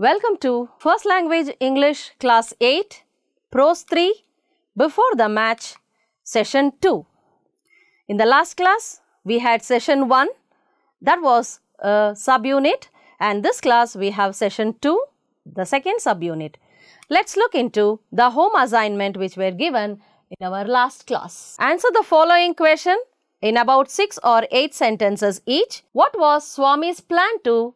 Welcome to First Language English Class 8, Prose 3, Before the Match, Session 2. In the last class, we had Session 1, that was a subunit, and this class we have Session 2, the second subunit. Let's look into the home assignment which were given in our last class. Answer the following question in about 6 or 8 sentences each. What was Swami's plan to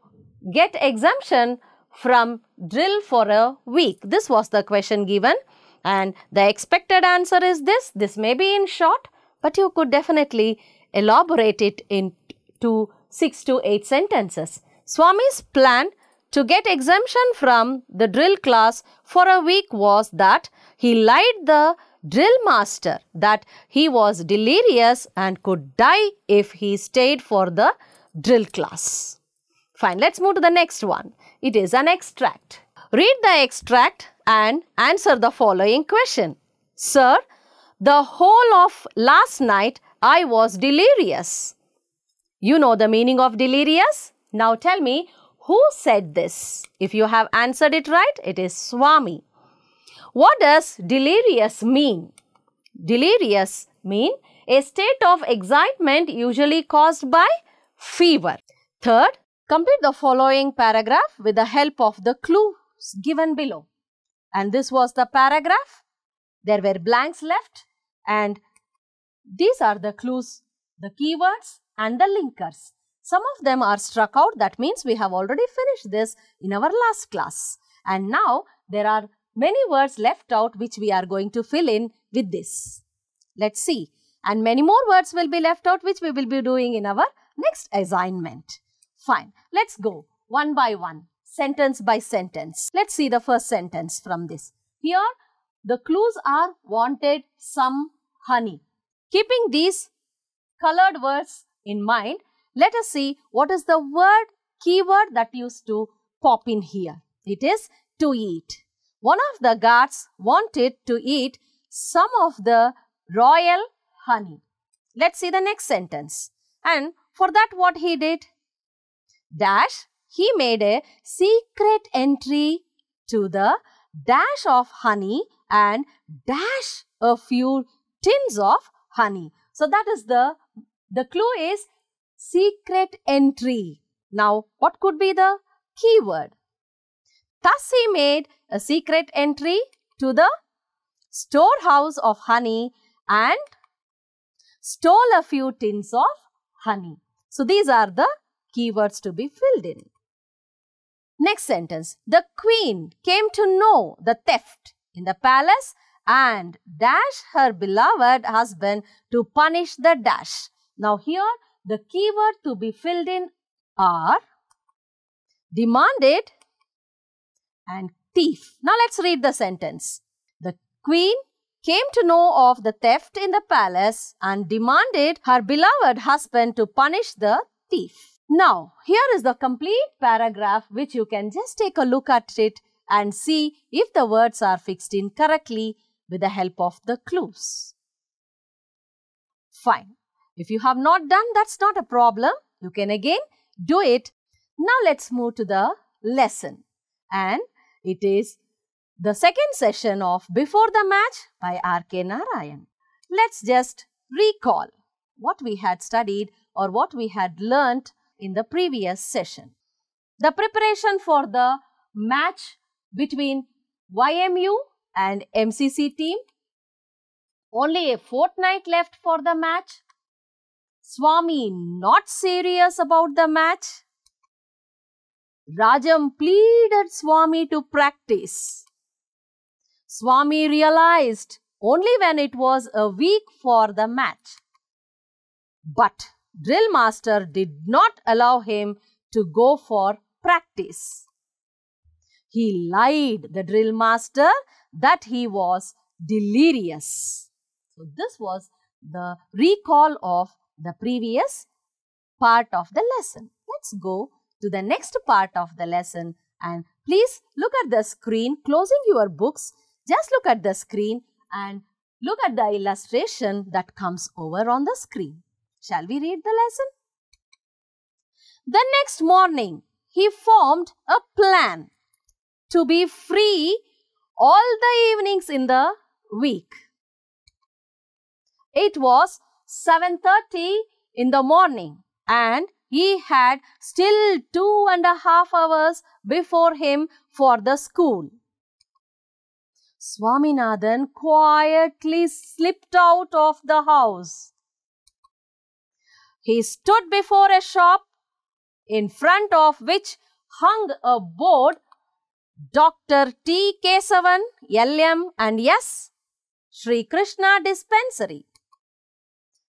get exemption from drill for a week? This was the question given, and the expected answer is this. This may be in short, but you could definitely elaborate it into 6 to 8 sentences. Swami's plan to get exemption from the drill class for a week was that he lied the drill master that he was delirious and could die if he stayed for the drill class. Fine, let's move to the next one. It is an extract. Read the extract and answer the following question. Sir, the whole of last night I was delirious. You know the meaning of delirious? Now tell me, who said this? If you have answered it right, it is Swami. What does delirious mean? Delirious means a state of excitement usually caused by fever. Third, complete the following paragraph with the help of the clues given below. And this was the paragraph. There were blanks left, and these are the clues, the keywords and the linkers. Some of them are struck out. That means we have already finished this in our last class. And now there are many words left out which we are going to fill in with this. Let's see. And many more words will be left out which we will be doing in our next assignment. Fine. Let's go one by one, sentence by sentence. Let's see the first sentence from this. Here, the clues are wanted some honey. Keeping these colored words in mind, let us see what is the word, keyword that used to pop in here. It is to eat. One of the guards wanted to eat some of the royal honey. Let's see the next sentence. And for that, what he did? Dash, he made a secret entry to the dash of honey and dash a few tins of honey. So that is the clue is secret entry. Now, what could be the keyword? Thus, he made a secret entry to the storehouse of honey and stole a few tins of honey. So, these are the keywords to be filled in. Next sentence. The queen came to know the theft in the palace and dash her beloved husband to punish the dash. Now, here the keyword to be filled in are demanded and thief. Now, let's read the sentence. The queen came to know of the theft in the palace and demanded her beloved husband to punish the thief. Now, here is the complete paragraph which you can just take a look at it and see if the words are fixed in correctly with the help of the clues. Fine. If you have not done, that's not a problem. You can again do it. Now, let's move to the lesson. And it is the second session of Before the Match by R.K. Narayan. Let's just recall what we had studied or what we had learnt in the previous session. The preparation for the match between YMU and MCC team. Only a fortnight left for the match. Swami not serious about the match. Rajam pleaded Swami to practice. Swami realized only when it was a week for the match. But drill master did not allow him to go for practice. He lied the drill master that he was delirious. So this was the recall of the previous part of the lesson. Let's go to the next part of the lesson, and please look at the screen, closing your books. Just look at the screen and look at the illustration that comes over on the screen. Shall we read the lesson? The next morning, he formed a plan to be free all the evenings in the week. It was 7:30 in the morning and he had still 2.5 hours before him for the school. Swaminathan quietly slipped out of the house. He stood before a shop in front of which hung a board, Dr. T. Kesavan, LM and S. Sri Krishna Dispensary.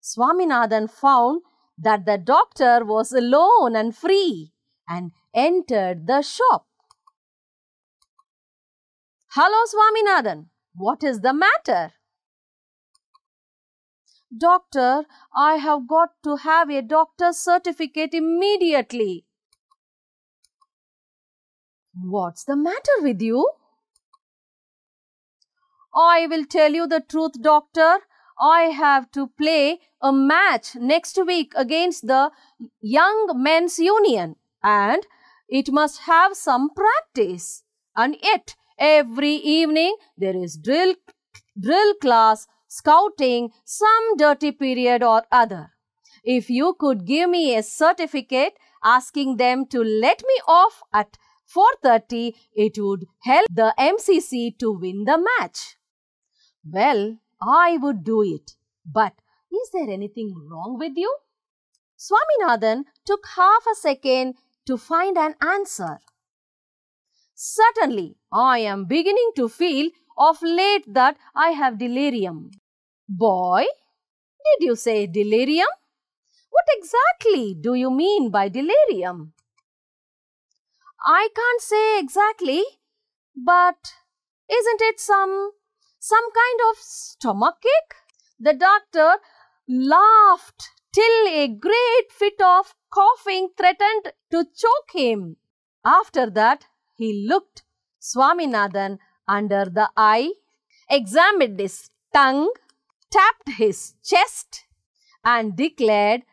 Swaminathan found that the doctor was alone and free and entered the shop. "Hello, Swaminathan. What is the matter?" "Doctor, I have got to have a doctor's certificate immediately." "What's the matter with you?" "I will tell you the truth, doctor. I have to play a match next week against the Young Men's Union and it must have some practice. And yet, every evening there is drill class, scouting, some dirty period or other. If you could give me a certificate asking them to let me off at 4:30, it would help the MCC to win the match." "Well, I would do it. But is there anything wrong with you?" Swaminathan took half a second to find an answer. "Certainly, I am beginning to feel of late that I have delirium." "Boy, did you say delirium? What exactly do you mean by delirium?" "I can't say exactly, but isn't it some kind of stomachache?" The doctor laughed till a great fit of coughing threatened to choke him. After that, he looked Swaminathan under the eye, examined his tongue, tapped his chest, and declared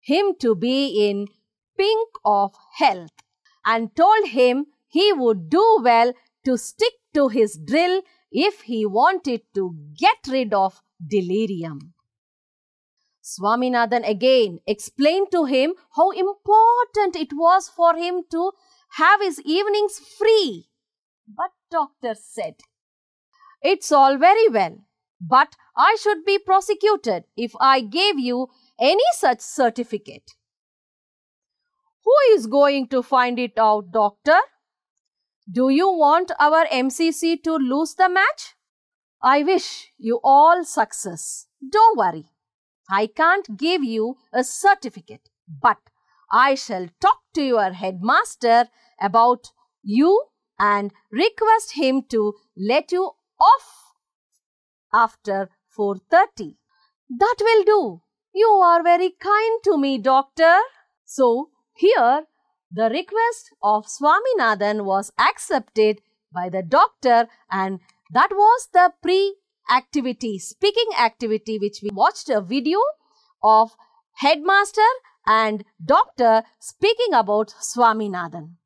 him to be in pink of health, and told him he would do well to stick to his drill if he wanted to get rid of delirium. Swaminathan again explained to him how important it was for him to have his evenings free. But doctor said, "It's all very well, but I should be prosecuted if I gave you any such certificate." "Who is going to find it out, doctor? Do you want our MCC to lose the match?" "I wish you all success. Don't worry. I can't give you a certificate, but I shall talk to your headmaster about you and request him to let you off after 4:30. "That will do. You are very kind to me, doctor." So, here the request of Swaminathan was accepted by the doctor, and that was the pre-activity, speaking activity, which we watched a video of headmaster and doctor speaking about Swaminathan.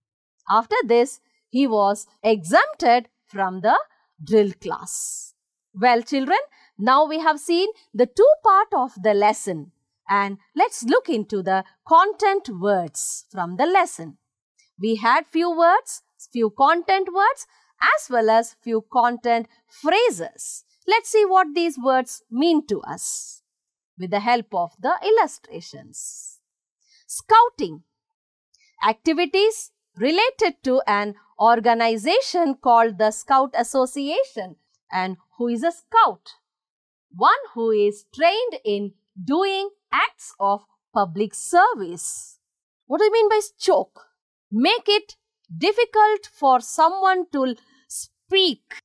After this, he was exempted from the drill class. Well, children, now we have seen the two parts of the lesson. And let's look into the content words from the lesson. We had few words, few content words, as well as few content phrases. Let's see what these words mean to us with the help of the illustrations. Scouting. Activities related to an organization called the Scout Association. And who is a scout? One who is trained in doing acts of public service. What do you mean by choke? Make it difficult for someone to speak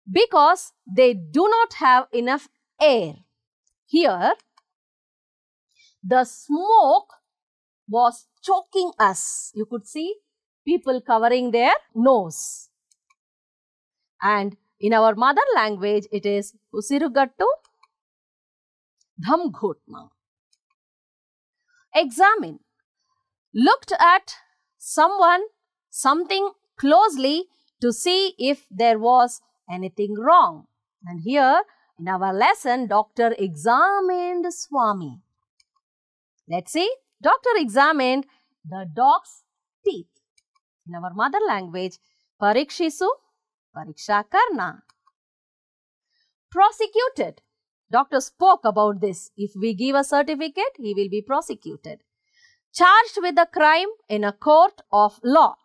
because they do not have enough air. Here, the smoke was choking us. You could see people covering their nose. And in our mother language, it is usirugattu dhamghotna. Examine. Looked at something closely to see if there was anything wrong. And here in our lesson, doctor examined Swami. Let's see. Doctor examined the dog's teeth. In our mother language, Parikshisu, Pariksha Karna. Prosecuted. Doctor spoke about this. If we give a certificate, he will be prosecuted. Charged with a crime in a court of law.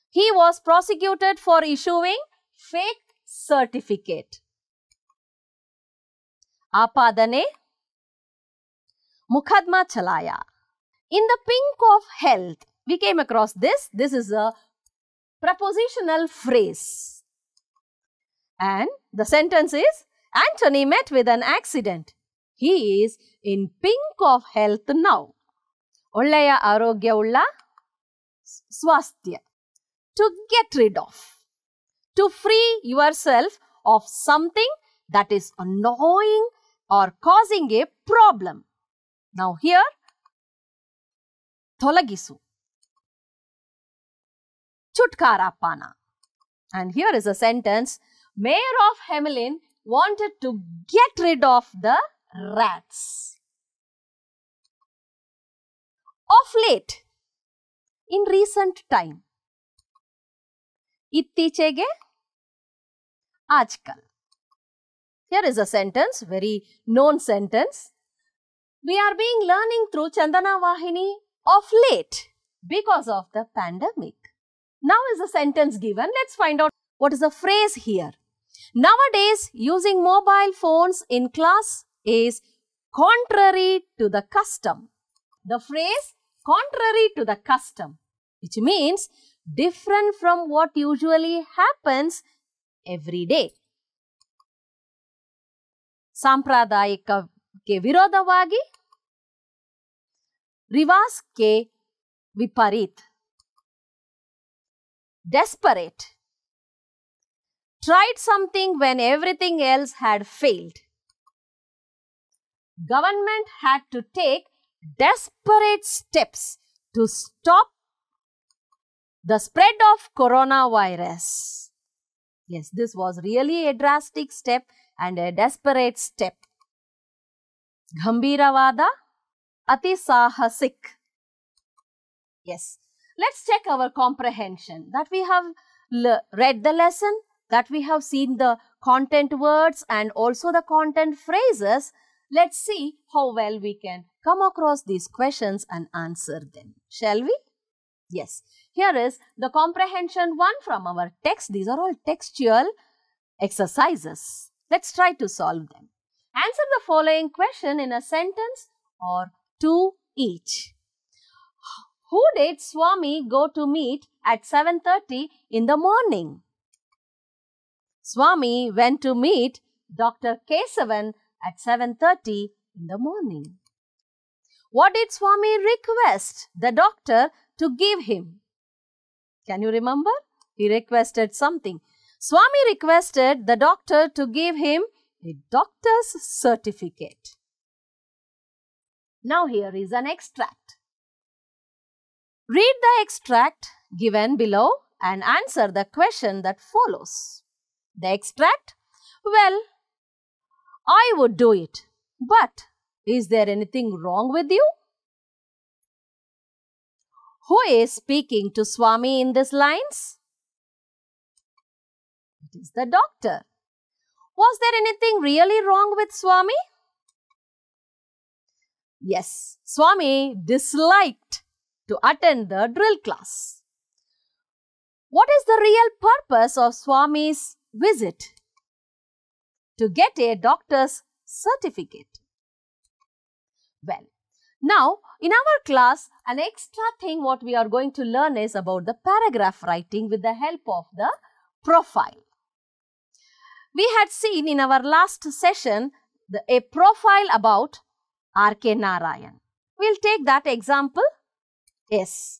He was prosecuted for issuing fake certificate. Apadane, Mukhadma Chalaya. In the pink of health, we came across this. This is a prepositional phrase. And the sentence is, Anthony met with an accident. He is in pink of health now. Ollaya arogya ulla swasthya. To get rid of. To free yourself of something that is annoying or causing a problem. Now here, tholagisu. Chutkara pana. And here is a sentence. Mayor of Hamelin wanted to get rid of the rats. Of late, in recent time. Ittichege, ajkal. Here is a sentence, very known sentence. We are being learning through Chandana Vahini of late because of the pandemic. Now is a sentence given. Let's find out what is the phrase here. Nowadays, using mobile phones in class is contrary to the custom. The phrase contrary to the custom, which means different from what usually happens every day. Sampradayika ke virodhavagi, rivas ke viparit. Desperate. Tried something when everything else had failed. Government had to take desperate steps to stop the spread of coronavirus. Yes, this was really a drastic step and a desperate step. Ghambiravada, ati sahasik. Yes, let's check our comprehension. That we have read the lesson, that we have seen the content words and also the content phrases. Let's see how well we can come across these questions and answer them. Shall we? Yes. Here is the comprehension one from our text. These are all textual exercises. Let's try to solve them. Answer the following question in a sentence or two each. Who did Swami go to meet at 7:30 in the morning? Swami went to meet Dr. Kesavan at 7:30 in the morning. What did Swami request the doctor to give him? Can you remember? He requested something. Swami requested the doctor to give him a doctor's certificate. Now here is an extract. Read the extract given below and answer the question that follows. The extract? Well, I would do it. But is there anything wrong with you? Who is speaking to Swami in these lines? It is the doctor. Was there anything really wrong with Swami? Yes, Swami disliked to attend the drill class. What is the real purpose of Swami's visit? To get a doctor's certificate. Well, now in our class, an extra thing what we are going to learn is about the paragraph writing with the help of the profile. We had seen in our last session a profile about R.K. Narayan. We'll take that example. Yes.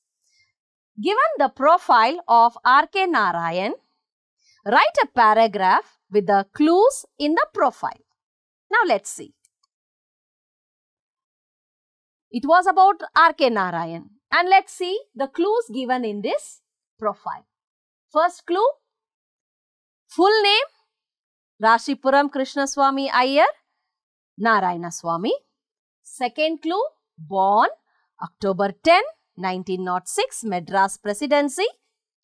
Given the profile of R.K. Narayan, write a paragraph with the clues in the profile. Now let's see. It was about R.K. Narayan. And let's see the clues given in this profile. First clue, full name, Rashipuram Krishnaswamy Iyer, Narayana Swamy. Second clue, born October 10, 1906, Madras Presidency,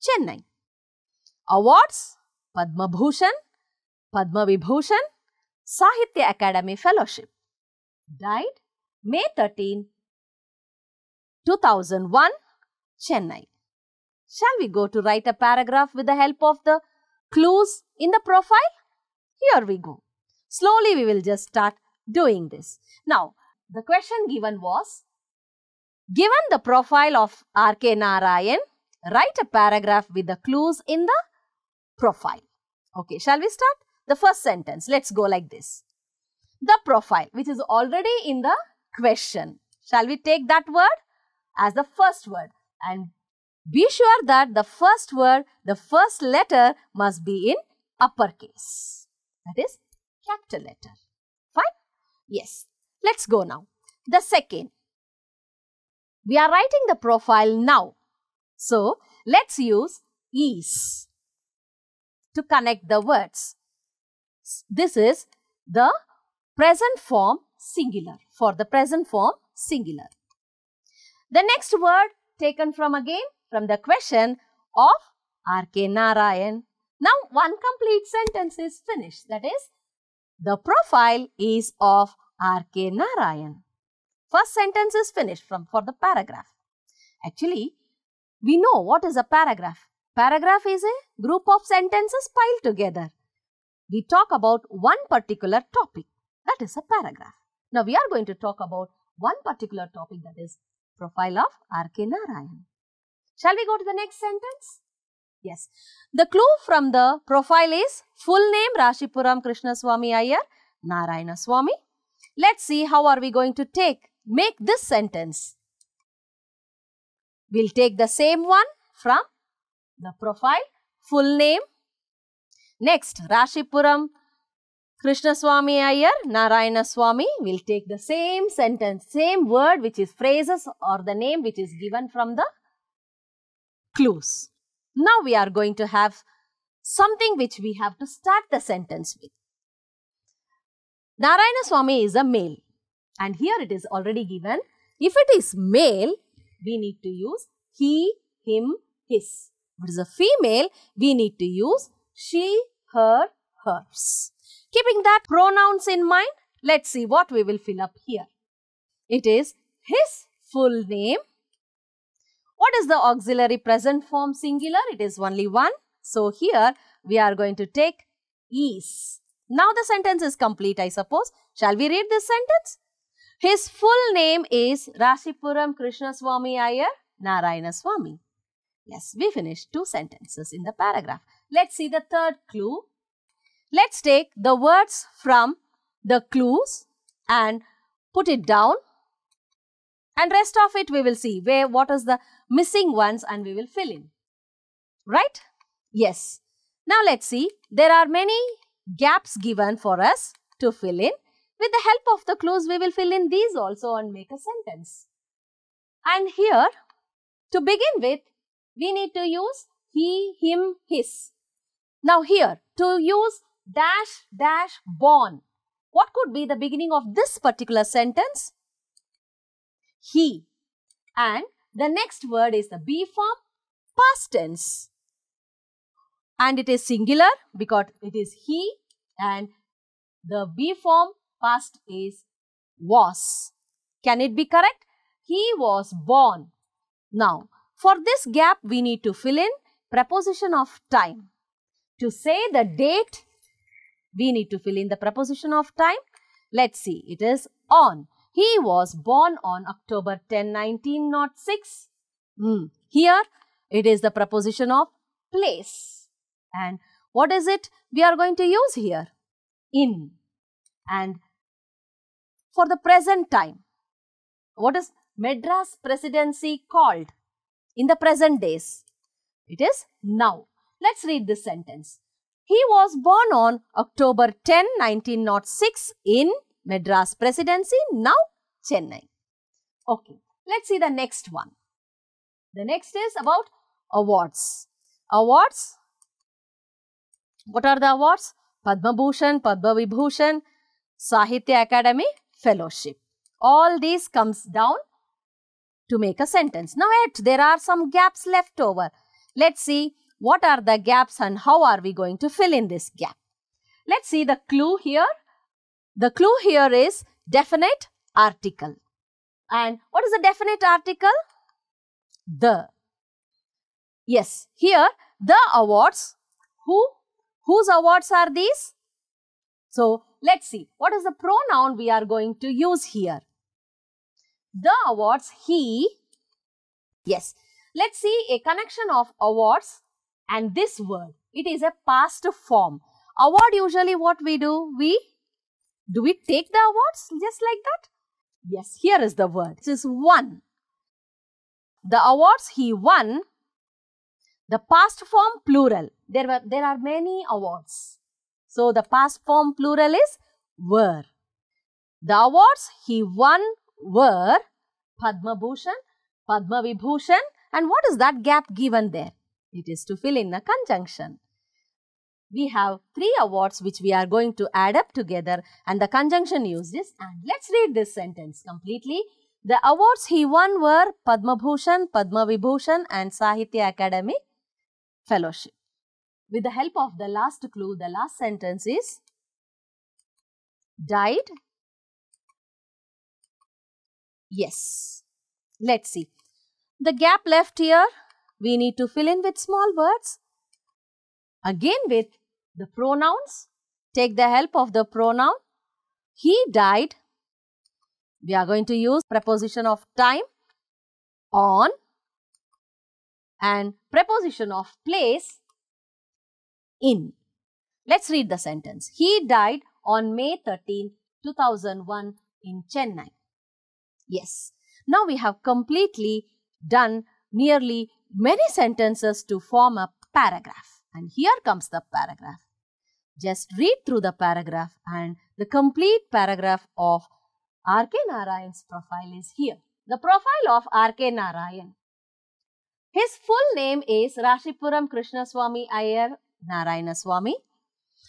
Chennai. Awards, Padma Bhushan, Padma Vibhushan, Sahitya Academy Fellowship. Died May 13, 2001, Chennai. Shall we go to write a paragraph with the help of the clues in the profile? Here we go. Slowly we will just start doing this. Now, the question given was, given the profile of R.K. Narayan, write a paragraph with the clues in the profile. Okay, shall we start? The first sentence, let's go like this. The profile, which is already in the question. Shall we take that word as the first word? And be sure that the first word, the first letter must be in uppercase. That is capital letter. Fine? Yes. Let's go now. The second. We are writing the profile now. So, let's use is to connect the words. This is the present form singular. For the present form singular. The next word taken from the question of R.K. Narayan. Now, one complete sentence is finished. That is, the profile is of R.K. Narayan. First sentence is finished for the paragraph. Actually, we know what is a paragraph. Paragraph is a group of sentences piled together. We talk about one particular topic. That is a paragraph. Now, we are going to talk about one particular topic, that is profile of R.K. Narayan. Shall we go to the next sentence? Yes. The clue from the profile is full name Rashipuram Krishnaswamy Iyer, Narayana Swamy. Let's see how are we going to make this sentence. We'll take the same one from the profile, full name. Next, Rashipuram Krishnaswamy Iyer, Narayana Swamy. We'll take the same sentence, same word which is phrases or the name which is given from the clues. Now we are going to have something which we have to start the sentence with. Narayana Swamy is a male and here it is already given. If it is male, we need to use he, him, his. If it is a female, we need to use she, her, hers. Keeping that pronouns in mind, let's see what we will fill up here. It is his full name. What is the auxiliary present form singular? It is only one. So here we are going to take is. Now the sentence is complete, I suppose. Shall we read this sentence? His full name is Rashipuram Krishnaswamy Iyer, Narayana Swamy. Yes, we finished 2 sentences in the paragraph. Let's see the third clue. Let's take the words from the clues and put it down. And rest of it we will see what is the missing ones and we will fill in. Right? Yes. Now let's see. There are many gaps given for us to fill in. With the help of the clues, we will fill in these also and make a sentence. And here, to begin with, we need to use he, him, his. Now here, to use dash, dash, born. What could be the beginning of this particular sentence? He. And the next word is the be form, past tense. And it is singular because it is he and the be form past is was. Can it be correct? He was born. Now, for this gap, we need to fill in preposition of time. To say the date, we need to fill in the preposition of time. Let's see. It is on. He was born on October 10, 1906. Here, it is the preposition of place. And what is it we are going to use here? In. And for the present time, what is Madras Presidency called in the present days? It is now. Let's read this sentence. He was born on October 10, 1906 in Madras Presidency, now Chennai. Okay, let's see the next one. The next is about awards. Awards, What are the awards? Padma Bhushan, Padma Vibhushan, Sahitya Academy Fellowship. All these comes down to make a sentence. Now there are some gaps left over. Let's see what are the gaps and how are we going to fill in this gap. Let's see the clue here. The clue here is definite article. And what is a definite article? The. Yes, here the awards. Whose awards are these? So, let's see. What is the pronoun we are going to use here? The awards, he. Yes. Let's see a connection of awards and this word. It is a past form. Award, usually what we do? Do we take the awards just like that? Yes, here is the word. This is won. The awards he won. The past form plural. There are many awards. So, the past form plural is were. The awards he won were Padma Bhushan, Padma Vibhushan, and what is that gap given there? It is to fill in a conjunction. We have 3 awards which we are going to add up together and the conjunction used is, and let's read this sentence completely. The awards he won were Padma Bhushan, Padma Vibhushan and Sahitya Academy Fellowship. With the help of the last clue, the last sentence is died. Yes. Let's see. The gap left here, we need to fill in with small words. Again with the pronouns. Take the help of the pronoun. He died. We are going to use preposition of time, on, and preposition of place, in. Let's read the sentence. He died on May 13, 2001 in Chennai. Yes. Now we have completely done nearly many sentences to form a paragraph. And here comes the paragraph. Just read through the paragraph and the complete paragraph of R.K. Narayan's profile is here. The profile of R.K. Narayan. His full name is Rashipuram Krishnaswamy Iyer Narayanaswamy.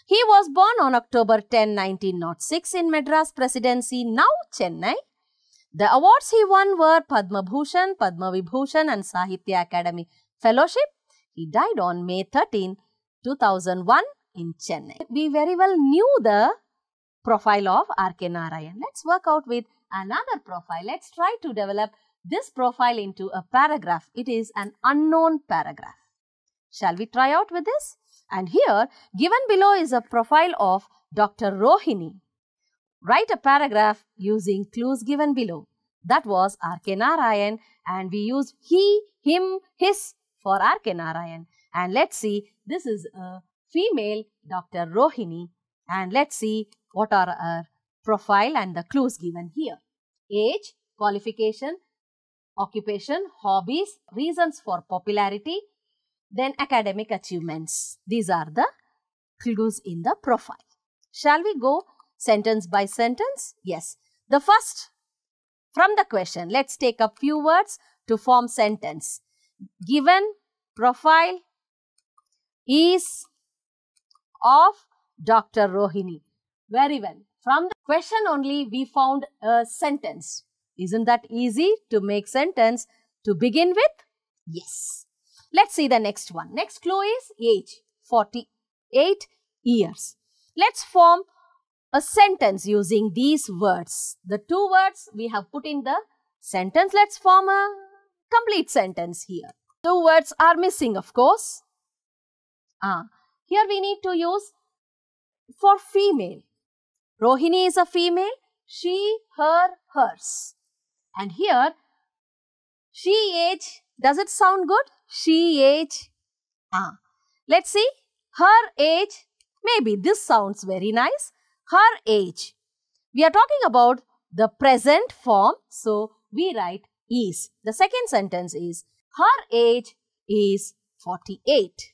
He was born on October 10, 1906 in Madras Presidency, now Chennai. The awards he won were Padma Bhushan, Padma Vibhushan and Sahitya Academy Fellowship. He died on May 13, 2001 in Chennai. We very well knew the profile of R.K. Narayan. Let's work out with another profile. Let's try to develop this profile into a paragraph. It is an unknown paragraph. Shall we try out with this? And here, given below is a profile of Dr. Rohini. Write a paragraph using clues given below. That was R.K. Narayan and we use he, him, his for R.K. Narayan. And let's see, this is a female Dr. Rohini. And let's see what are our profile and the clues given here. Age, qualification, occupation, hobbies, reasons for popularity, then academic achievements. These are the clues in the profile. Shall we go sentence by sentence? Yes. The first, from the question, let's take a few words to form sentence. Given profile is of Dr. Rohini. Very well. From the question only we found a sentence. Isn't that easy to make sentence to begin with? Yes. Let's see the next one. Next clue is age, 48 years. Let's form a sentence using these words. The 2 words we have put in the sentence. Let's form a complete sentence here. 2 words are missing, of course. Here we need to use for female. Rohini is a female. She, her, hers. And here, she age. Does it sound good? She age. Let's see. Her age. Maybe this sounds very nice. Her age. We are talking about the present form. So, we write is. The second sentence is her age is 48.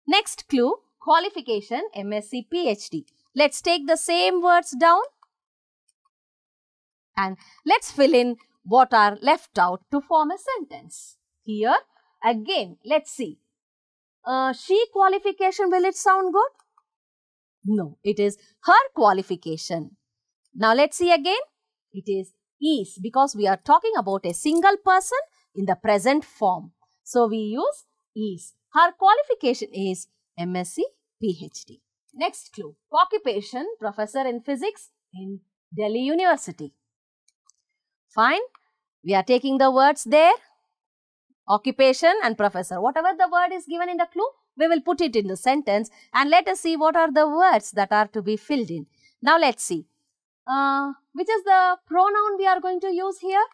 Next clue. Qualification MSc PhD. Let's take the same words down. And let's fill in what are left out to form a sentence. Here again, let's see. she qualification, will it sound good? No, it is her qualification. Now let's see again. It is because we are talking about a single person in the present form. So we use is. Her qualification is MSc PhD. Next clue. Occupation, professor in physics in Delhi University. Fine. We are taking the words there. Occupation and professor. Whatever the word is given in the clue, we will put it in the sentence and let us see what are the words that are to be filled in. Now let's see. Which is the pronoun we are going to use here?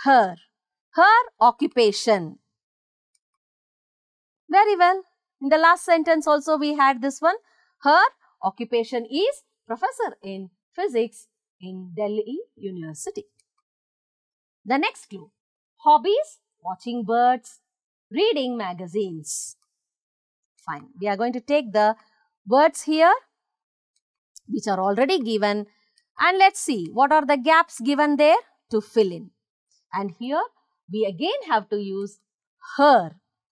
Her. Her occupation. Very well. In the last sentence also we had this one. Her occupation is professor in physics in Delhi University. The next clue. Hobbies, watching birds, reading magazines. Fine. We are going to take the words here which are already given and let's see what are the gaps given there to fill in. And here we again have to use her.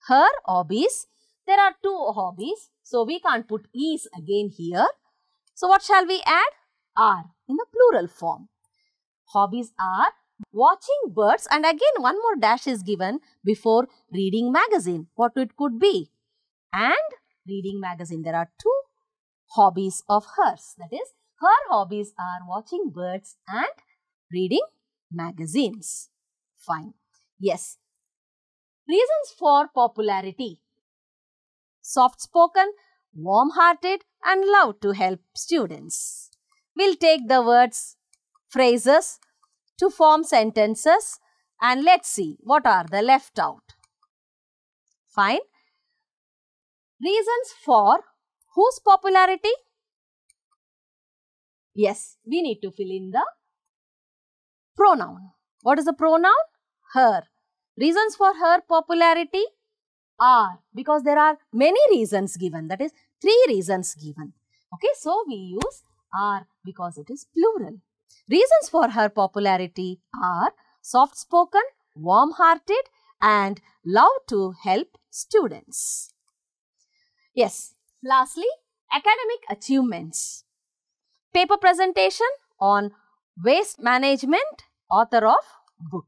Her hobbies. There are two hobbies. So we can't put is again here. So what shall we add? Are in the plural form. Hobbies are watching birds and again one more dash is given before reading magazine. What it could be? And reading magazine. There are two hobbies of hers. That is, her hobbies are watching birds and reading magazines. Fine. Yes. Reasons for popularity. Soft-spoken, warm-hearted and love to help students. We'll take the words, phrases to form sentences and let's see what are the left out. Fine. Reasons for whose popularity? Yes, we need to fill in the pronoun. What is the pronoun? Her. Reasons for her popularity are because there are many reasons given. That is 3 reasons given. Okay, so we use are because it is plural. Reasons for her popularity are soft-spoken, warm-hearted and love to help students. Yes. Lastly, academic achievements. Paper presentation on waste management, author of book.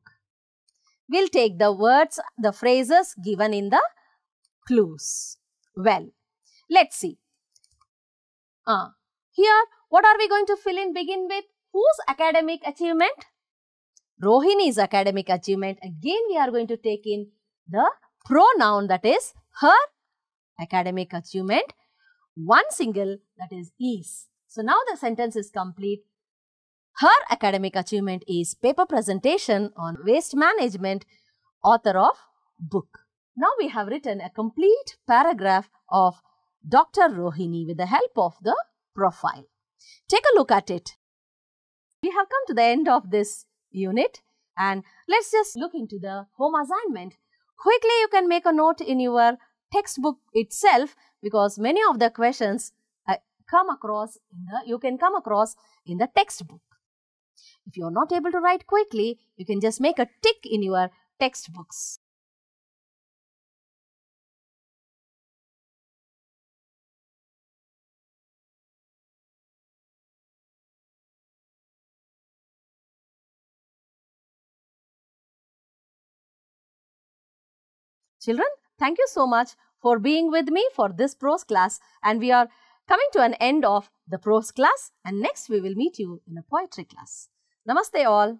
We'll take the words, the phrases given in the clues. Well, let's see. Here, what are we going to fill in? Begin with whose academic achievement? Rohini's academic achievement. Again, we are going to take in the pronoun that is her academic achievement. One single that is. So now the sentence is complete. Her academic achievement is paper presentation on waste management, author of book. Now we have written a complete paragraph of Dr. Rohini with the help of the profile. Take a look at it. We have come to the end of this unit and let's just look into the home assignment. Quickly you can make a note in your textbook itself because many of the questions you can come across in the textbook. If you are not able to write quickly, you can just make a tick in your textbooks. Children, thank you so much for being with me for this prose class and we are coming to an end of the prose class and next we will meet you in a poetry class. Namaste all.